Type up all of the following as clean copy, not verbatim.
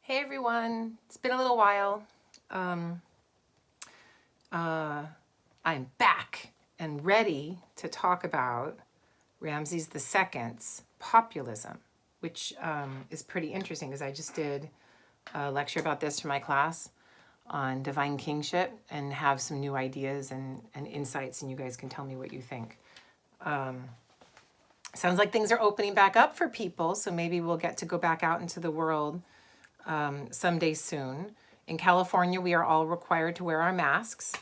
Hey everyone, it's been a little while. Um, I'm back and ready to talk about Ramses II's Populism, which is pretty interesting because I just did a lecture about this for my class on divine kingship and have some new ideas and insights, and you guys can tell me what you think. Sounds like things are opening back up for people, so maybe we'll get to go back out into the world someday soon. In California, we are all required to wear our masks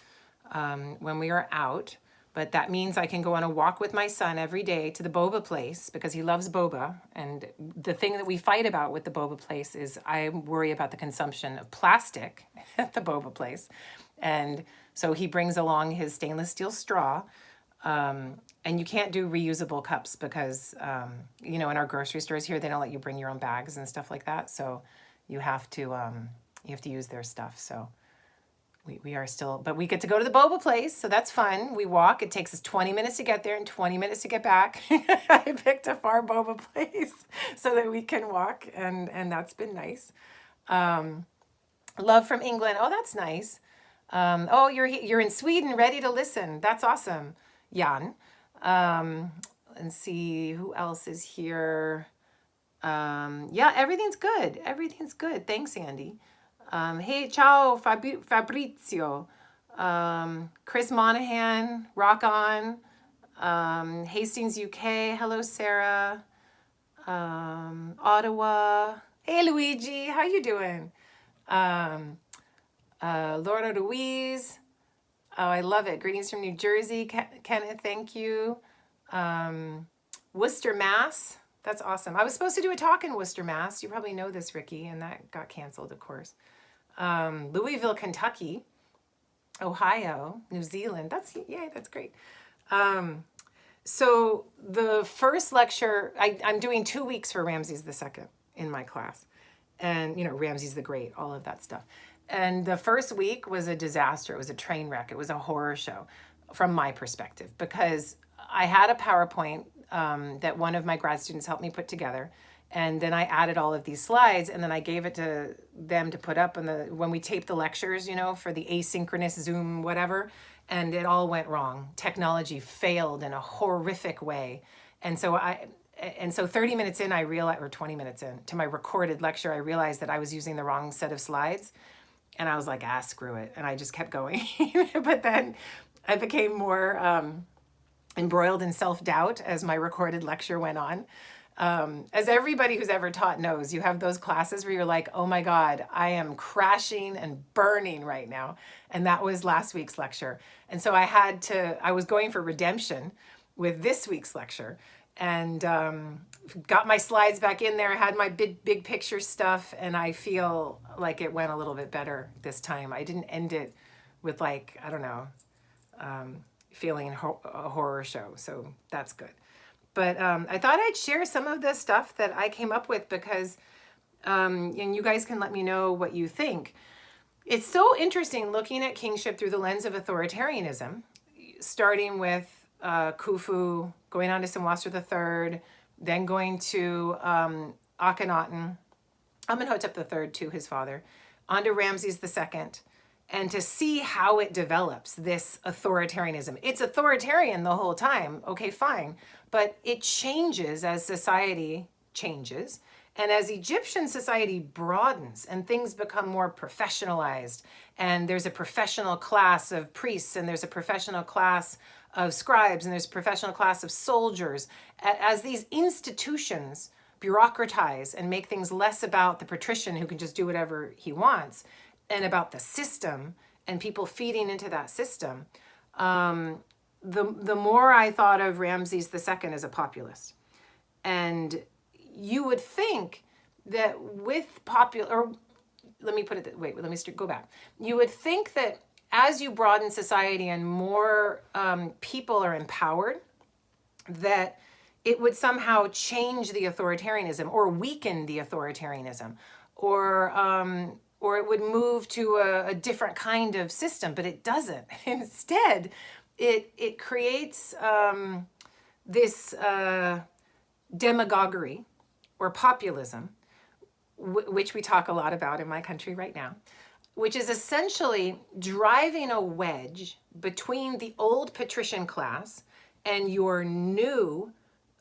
when we are out, but that means I can go on a walk with my son every day to the boba place because he loves boba. And the thing that we fight about with the boba place is I worry about the consumption of plastic at the boba place. And so he brings along his stainless steel straw. And you can't do reusable cups because, in our grocery stores here, they don't let you bring your own bags and stuff like that. So you have to use their stuff. So we are still, but we get to go to the boba place, so that's fun. We walk. It takes us 20 minutes to get there and 20 minutes to get back. I picked a far boba place so that we can walk, and that's been nice. Love from England. Oh, that's nice. Oh, you're in Sweden, ready to listen. That's awesome, Jan. Let's see who else is here. Yeah, everything's good. Everything's good. Thanks, Andy. Hey, ciao, Fabrizio. Chris Monahan, rock on. Hastings, UK. Hello, Sarah. Ottawa. Hey, Luigi. How you doing? Laura Ruiz. Oh, I love it. Greetings from New Jersey. Kenneth, thank you. Worcester, Mass. That's awesome. I was supposed to do a talk in Worcester, Mass. You probably know this, Ricky, and that got canceled, of course. Louisville, Kentucky. Ohio, New Zealand. That's great. So the first lecture, I'm doing 2 weeks for Ramses II in my class. And, Ramses the Great, all of that stuff. And the first week was a disaster. It was a train wreck. It was a horror show from my perspective because I had a PowerPoint that one of my grad students helped me put together. And then I added all of these slides and then I gave it to them to put up when we taped the lectures, for the asynchronous Zoom, whatever. And it all went wrong. Technology failed in a horrific way. And so 30 minutes in, I realized, or 20 minutes in to my recorded lecture, I realized that I was using the wrong set of slides. And I was like, screw it. And I just kept going. But then I became more embroiled in self-doubt as my recorded lecture went on. As everybody who's ever taught knows, you have those classes where you're like, oh my God, I am crashing and burning right now. And that was last week's lecture. And so I was going for redemption with this week's lecture and got my slides back in there, had my big picture stuff, and I feel like it went a little bit better this time. I didn't end it with feeling a horror show, so that's good. But I thought I'd share some of the stuff that I came up with because, and you guys can let me know what you think. It's so interesting looking at kingship through the lens of authoritarianism, starting with Khufu, going on to Senwosret III, then going to Akhenaten, Amenhotep III to his father, onto Ramses II, and to see how it develops, this authoritarianism. It's authoritarian the whole time, okay, fine, but it changes as society changes. And as Egyptian society broadens and things become more professionalized, and there's a professional class of priests, and there's a professional class of scribes, and there's a professional class of soldiers, as these institutions bureaucratize and make things less about the patrician who can just do whatever he wants and about the system and people feeding into that system, the more I thought of Ramses II as a populist. And you would think that with let me put it, wait, let me go back. You would think that as you broaden society and more people are empowered, that it would somehow change the authoritarianism or weaken the authoritarianism, or it would move to a different kind of system, but it doesn't. Instead, it creates this demagoguery or populism, which we talk a lot about in my country right now, which is essentially driving a wedge between the old patrician class and your new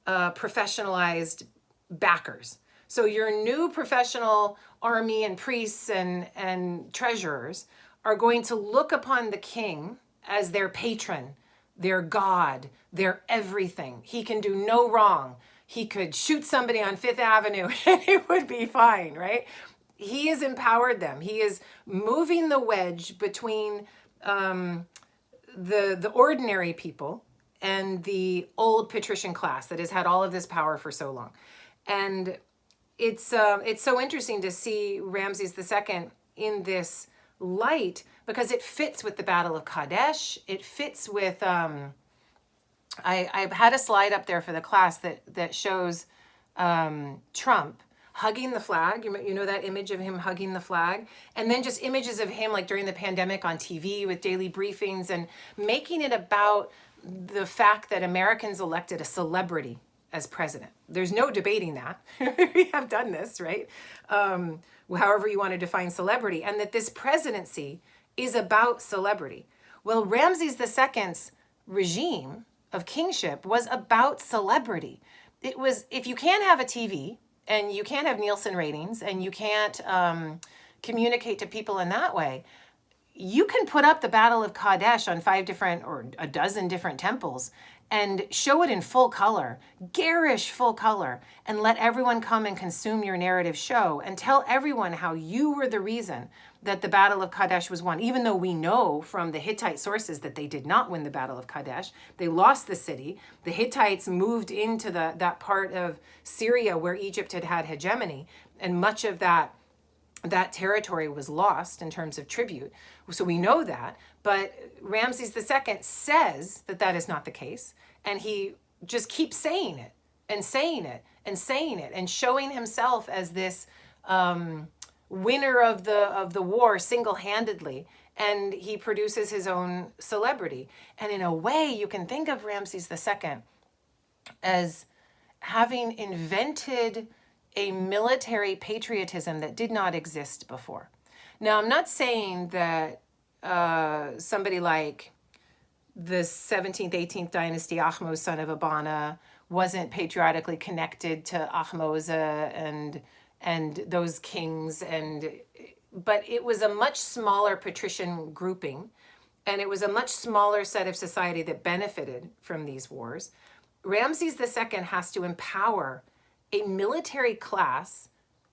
professionalized backers. So your new professional army and priests and treasurers are going to look upon the king as their patron, their god, their everything. He can do no wrong. He could shoot somebody on Fifth Avenue and it would be fine, right? He has empowered them. He is moving the wedge between the ordinary people and the old patrician class that has had all of this power for so long. And it's so interesting to see Ramses II in this light because it fits with the Battle of Kadesh. It fits with I had a slide up there for the class that shows Trump hugging the flag. You know that image of him hugging the flag? And then just images of him like during the pandemic on TV with daily briefings and making it about the fact that Americans elected a celebrity as president. There's no debating that. We have done this, right? However you want to define celebrity. And that this presidency is about celebrity. Well, Ramses II's regime of kingship was about celebrity. It was, if you can't have a TV and you can't have Nielsen ratings and you can't communicate to people in that way, you can put up the Battle of Kadesh on 5 different or a dozen different temples and show it in full color, garish full color, and let everyone come and consume your narrative show and tell everyone how you were the reason that the Battle of Kadesh was won, even though we know from the Hittite sources that they did not win the Battle of Kadesh. They lost the city. The Hittites moved into that part of Syria where Egypt had hegemony, and much of that territory was lost in terms of tribute. So we know that, but Ramses II says that is not the case, and he just keeps saying it and saying it and saying it and showing himself as this winner of the war single-handedly, and he produces his own celebrity. And in a way, you can think of Ramses II as having invented a military patriotism that did not exist before. Now, I'm not saying that somebody like the 17th, 18th dynasty, Ahmose, son of Abana, wasn't patriotically connected to Ahmose and those kings, but it was a much smaller patrician grouping, and it was a much smaller set of society that benefited from these wars. Ramses II has to empower a military class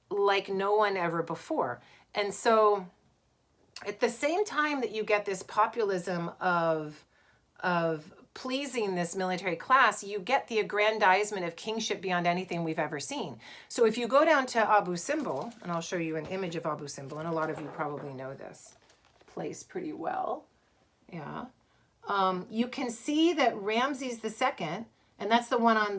like no one ever before. And so at the same time that you get this populism of pleasing this military class, you get the aggrandizement of kingship beyond anything we've ever seen. So if you go down to Abu Simbel, and I'll show you an image of Abu Simbel, and a lot of you probably know this place pretty well. Yeah. You can see that Ramses II, and that's the one on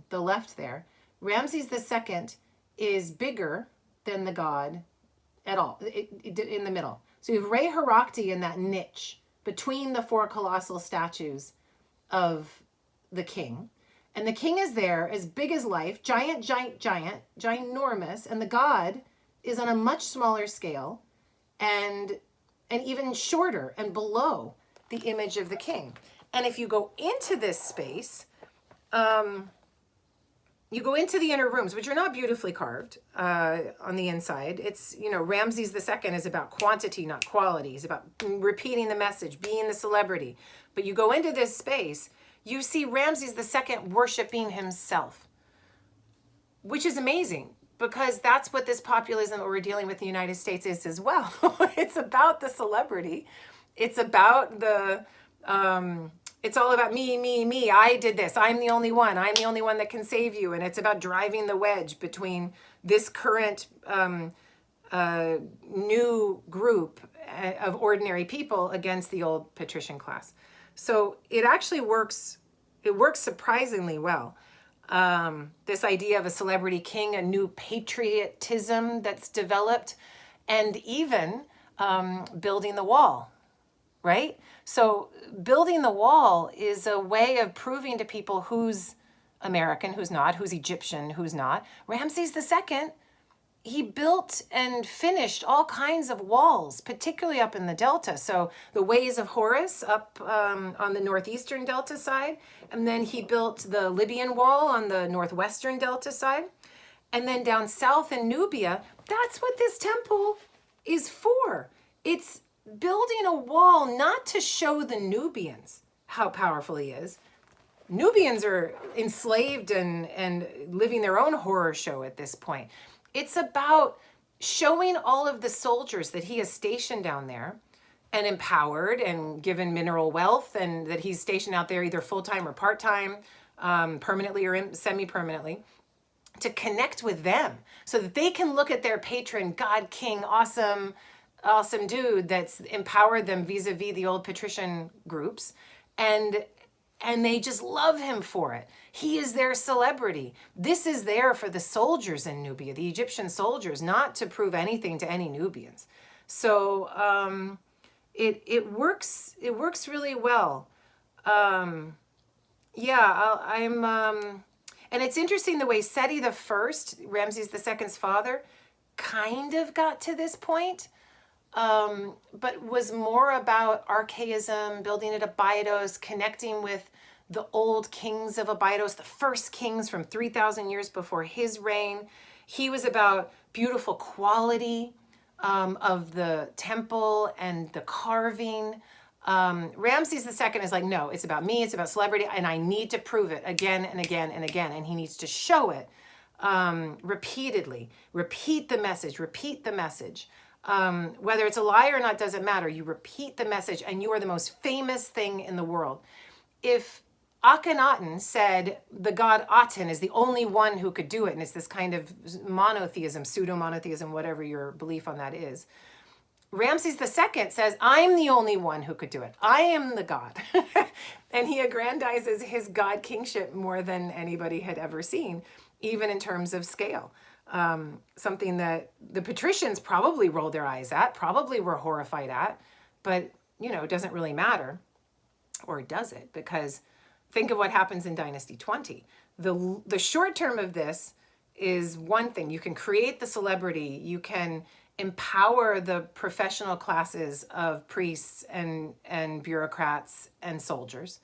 the left there, Ramses II is bigger than the god at all, in the middle. So you have Re Herakti in that niche between the 4 colossal statues of the king. And the king is there as big as life, ginormous, and the god is on a much smaller scale and even shorter and below the image of the king. And if you go into this space, you go into the inner rooms, which are not beautifully carved on the inside. It's, Ramses II is about quantity, not quality. He's about repeating the message, being the celebrity. But you go into this space, you see Ramses II worshiping himself, which is amazing because that's what this populism that we're dealing with in the United States is as well. It's about the celebrity. It's about it's all about me. I did this. I'm the only one. I'm the only one that can save you. And it's about driving the wedge between this current new group of ordinary people against the old patrician class. So it actually works. It works surprisingly well. This idea of a celebrity king, a new patriotism that's developed, and even building the wall, right? So building the wall is a way of proving to people who's American, who's not, who's Egyptian, who's not. Ramses II, he built and finished all kinds of walls, particularly up in the delta. So the Ways of Horus up on the northeastern delta side, and then he built the Libyan wall on the northwestern delta side. And then down south in Nubia, that's what this temple is for. It's building a wall not to show the Nubians how powerful he is. Nubians are enslaved and living their own horror show at this point. It's about showing all of the soldiers that he has stationed down there and empowered and given mineral wealth, and that he's stationed out there either full-time or part-time, permanently or semi-permanently, to connect with them so that they can look at their patron, God, King, awesome dude that's empowered them vis-a-vis the old patrician groups, and they just love him for it. He is their celebrity. This is there for the soldiers in Nubia, the Egyptian soldiers, not to prove anything to any Nubians. So it works really well. And it's interesting the way Seti I, Ramses II's father, kind of got to this point, but was more about archaism, building at Abydos, connecting with the old kings of Abydos, the first kings from 3,000 years before his reign. He was about beautiful quality of the temple and the carving. Ramses II is like, no, it's about me, it's about celebrity, and I need to prove it again and again and again, and he needs to show it repeatedly. Repeat the message. Whether it's a lie or not doesn't matter. You repeat the message, and you are the most famous thing in the world. If Akhenaten said the god Aten is the only one who could do it, and it's this kind of monotheism, pseudo-monotheism, whatever your belief on that is, Ramses II says, I'm the only one who could do it. I am the god. And he aggrandizes his god kingship more than anybody had ever seen, even in terms of scale. Something that the patricians probably rolled their eyes at, probably were horrified at, but, it doesn't really matter. Or does it? Because think of what happens in Dynasty 20. The short term of this is one thing. You can create the celebrity. You can empower the professional classes of priests and bureaucrats and soldiers.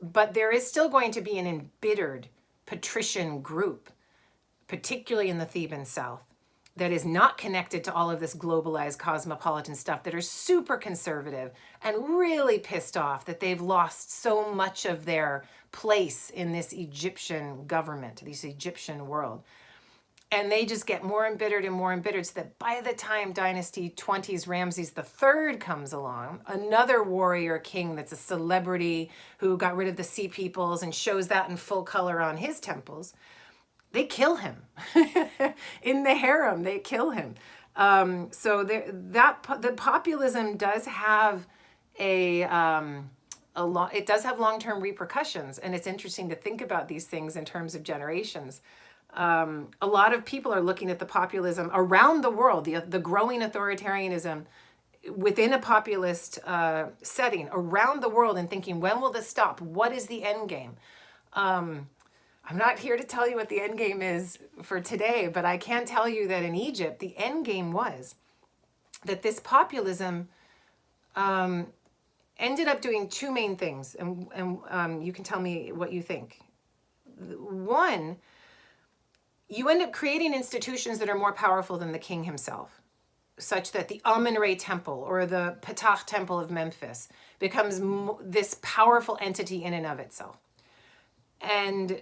But there is still going to be an embittered patrician group, particularly in the Theban South, that is not connected to all of this globalized cosmopolitan stuff, that are super conservative and really pissed off that they've lost so much of their place in this Egyptian government, this Egyptian world. And they just get more embittered and more embittered, so that by the time Dynasty 20's Ramses III comes along, another warrior king that's a celebrity who got rid of the sea peoples and shows that in full color on his temples, they kill him. In the harem, they kill him. So the populism does have it does have long-term repercussions, and it's interesting to think about these things in terms of generations. A lot of people are looking at the populism around the world, the growing authoritarianism within a populist setting around the world, and thinking, when will this stop? What is the end game? I'm not here to tell you what the end game is for today, but I can tell you that in Egypt, the end game was that this populism ended up doing two main things, and you can tell me what you think. One, you end up creating institutions that are more powerful than the king himself, such that the Amun-Re temple or the Ptah temple of Memphis becomes this powerful entity in and of itself. And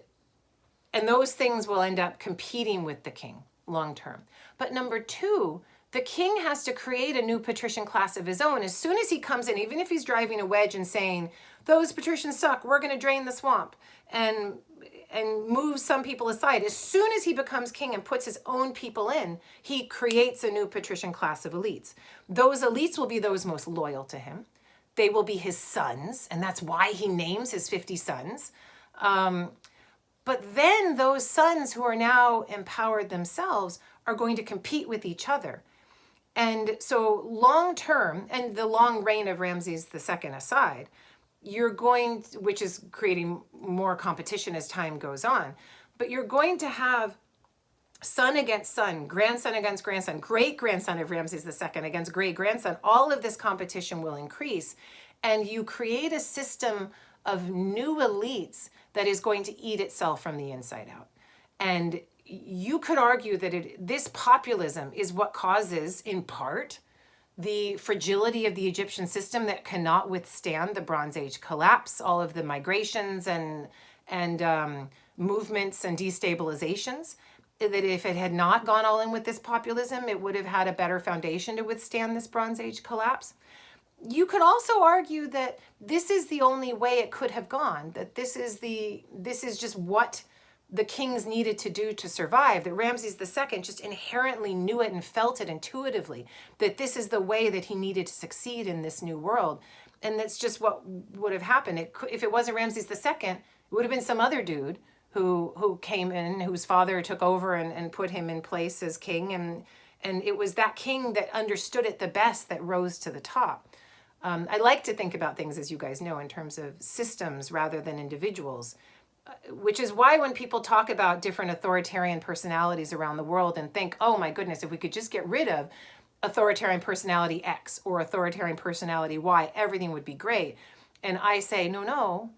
those things will end up competing with the king long term. But number two, the king has to create a new patrician class of his own. As soon as he comes in, even if he's driving a wedge and saying, those patricians suck, we're going to drain the swamp, and move some people aside, as soon as he becomes king and puts his own people in, he creates a new patrician class of elites. Those elites will be those most loyal to him. They will be his sons, and that's why he names his 50 sons. But then those sons who are now empowered themselves are going to compete with each other. And so long term, and the long reign of Ramses II aside, you're going, which is creating more competition as time goes on, but you're going to have son against son, grandson against grandson, great-grandson of Ramses II against great-grandson, all of this competition will increase. And you create a system of new elites that is going to eat itself from the inside out. And you could argue that this populism is what causes, in part, the fragility of the Egyptian system that cannot withstand the Bronze Age collapse, all of the migrations and movements and destabilizations. That if it had not gone all in with this populism, it would have had a better foundation to withstand this Bronze Age collapse. You could also argue that this is the only way it could have gone, that this is just what the kings needed to do to survive, that Ramses II just inherently knew it and felt it intuitively, that this is the way that he needed to succeed in this new world. And that's just what would have happened. If it wasn't Ramses II, it would have been some other dude who came in, whose father took over and put him in place as king. And it was that king that understood it the best that rose to the top. I like to think about things, as you guys know, in terms of systems rather than individuals, which is why when people talk about different authoritarian personalities around the world and think, oh my goodness, if we could just get rid of authoritarian personality X or authoritarian personality Y, everything would be great. And I say, no.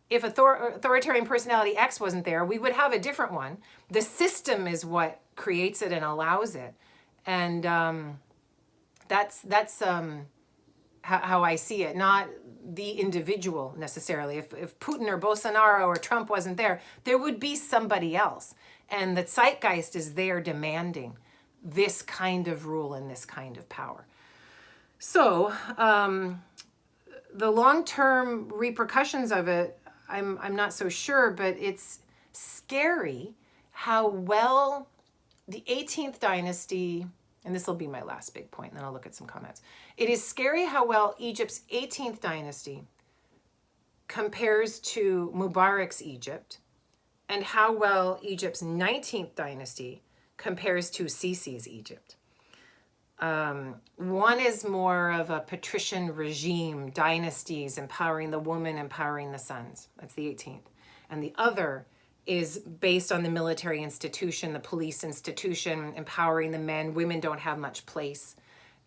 If authoritarian personality X wasn't there, we would have a different one. The system is what creates it and allows it. And that's how I see it, not the individual necessarily. If Putin or Bolsonaro or Trump wasn't there, there would be somebody else. And the zeitgeist is there demanding this kind of rule and this kind of power. So the long-term repercussions of it, I'm not so sure, but it's scary how well the 18th dynasty, and this will be my last big point, and then I'll look at some comments. It is scary how well Egypt's 18th dynasty compares to Mubarak's Egypt, and how well Egypt's 19th dynasty compares to Sisi's Egypt. One is more of a patrician regime, dynasties, empowering the woman, empowering the sons. That's the 18th. And the other is based on the military institution, the police institution, empowering the men. Women don't have much place.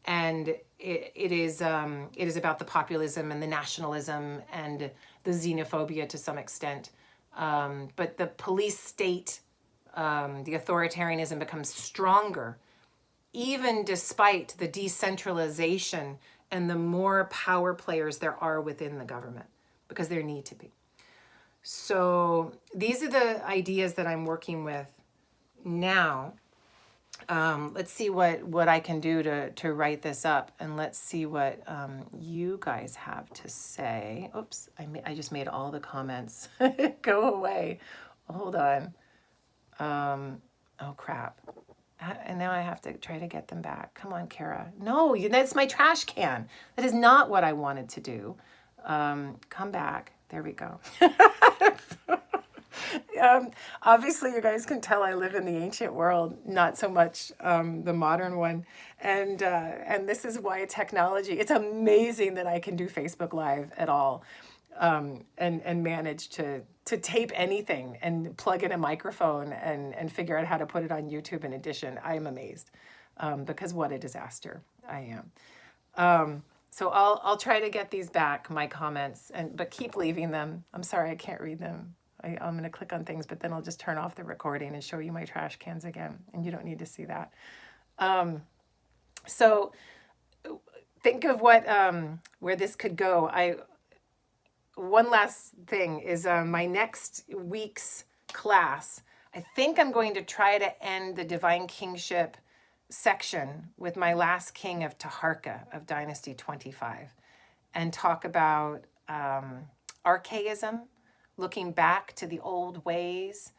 And it is about the populism and the nationalism and the xenophobia to some extent. But the police state, the authoritarianism becomes stronger, even despite the decentralization and the more power players there are within the government, because there need to be. So these are the ideas that I'm working with now. Let's see what I can do to write this up, and let's see what you guys have to say. Oops, I just made all the comments go away. Hold on. Oh, crap. And now I have to try to get them back. Come on, Kara. No, that's my trash can. That is not what I wanted to do. Come back. There we go. Obviously, you guys can tell I live in the ancient world, not so much the modern one. And this is why technology, it's amazing that I can do Facebook Live at all and manage to tape anything and plug in a microphone and figure out how to put it on YouTube in addition. I am amazed because what a disaster I am. So I'll try to get these back, my comments, but keep leaving them. I'm sorry I can't read them. I'm going to click on things, but then I'll just turn off the recording and show you my trash cans again, and you don't need to see that. So think of where this could go. One last thing is my next week's class. I think I'm going to try to end the divine kingship section with my last king of Taharqa of Dynasty 25 and talk about archaism, looking back to the old ways,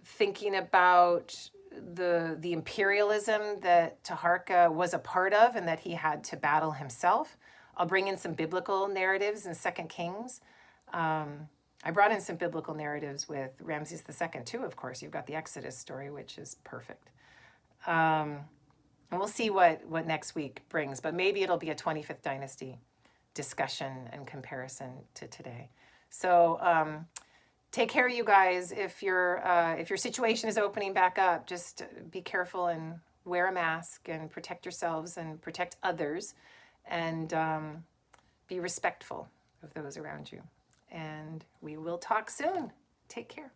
thinking about the imperialism that Taharqa was a part of and that he had to battle himself. I'll bring in some biblical narratives in 2 Kings. I brought in some biblical narratives with Ramses II too, of course. You've got the Exodus story, which is perfect. And we'll see what next week brings, but maybe it'll be a 25th dynasty discussion and comparison to today. So take care, you guys. If your situation is opening back up, just be careful and wear a mask and protect yourselves and protect others, and be respectful of those around you. And we will talk soon. Take care.